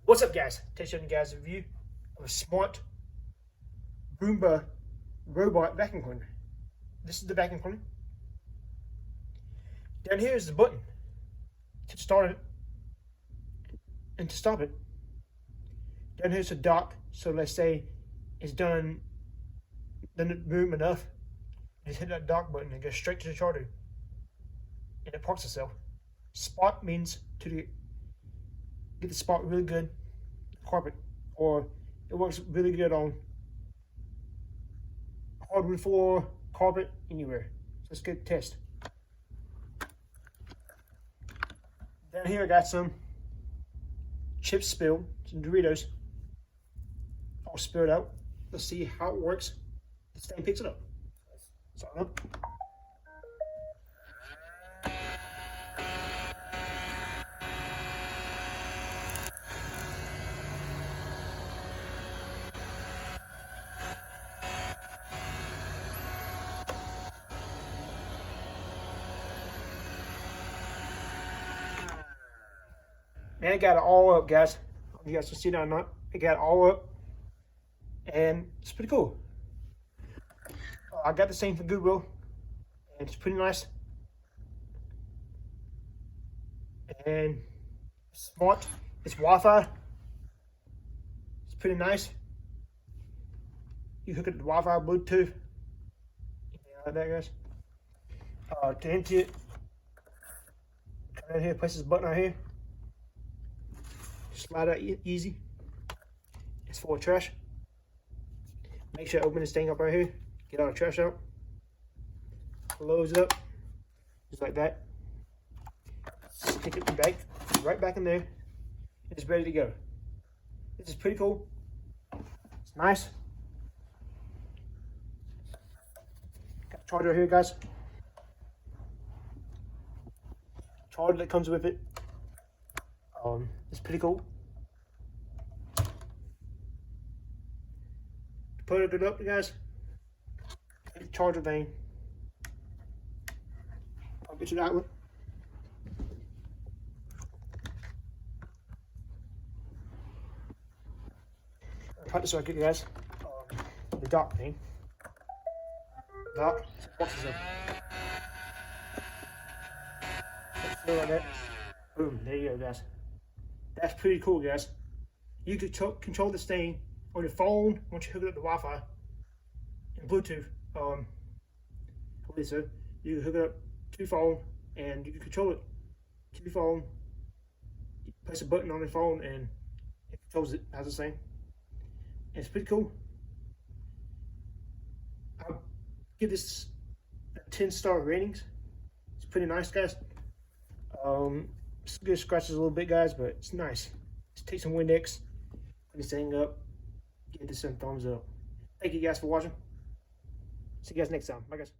What's up, guys? Today showing you guys a review of a smart Roomba robot vacuum cleaner. This is the vacuum cleaner. Down here is the button to start it and to stop it. Down here's a dock, so let's say it's done the room enough. Just hit that dock button and go straight to the charger, and it parks itself. Spot means to get the spot really good carpet, or it works really good on hardwood floor, carpet, anywhere. So let's get a test. Down here I got some chips spilled, some Doritos all spilled out. Let's see how it works. This thing picks it up. Start it up. Man, I got it all up, guys. You guys can see that or not. I got it all up, and it's pretty cool. I got the same from Goodwill, and it's pretty nice. And smart. It's Wi-Fi. It's pretty nice. You hook it to Wi-Fi, Bluetooth. Like that, guys. To empty it, come in here, place this button right here. Slide out easy. It's full of trash. Make sure I open this thing up right here. Get all the trash out. Close it up. Just like that. Stick it back, right back in there. It's ready to go. This is pretty cool. It's nice. Got a charger here, guys. Charger that comes with it. It's pretty cool. Put it up, guys. Charger thing. I'll get you that one. Cut this circuit, guys. The dock thing. Dock. Boxes up. Like that. Boom. There you go, guys. That's pretty cool, guys. You can control this thing on your phone once you hook it up to Wi-Fi and Bluetooth. I believe so. You can hook it up to your phone and you can control it to your phone. You press a button on your phone and it controls it as the same. And it's pretty cool. I'll give this a 10-star ratings. It's pretty nice, guys. It's good scratches a little bit, guys, but it's nice. Just take some Windex, put this thing up, give this some thumbs up. Thank you guys for watching. See you guys next time. Bye, guys.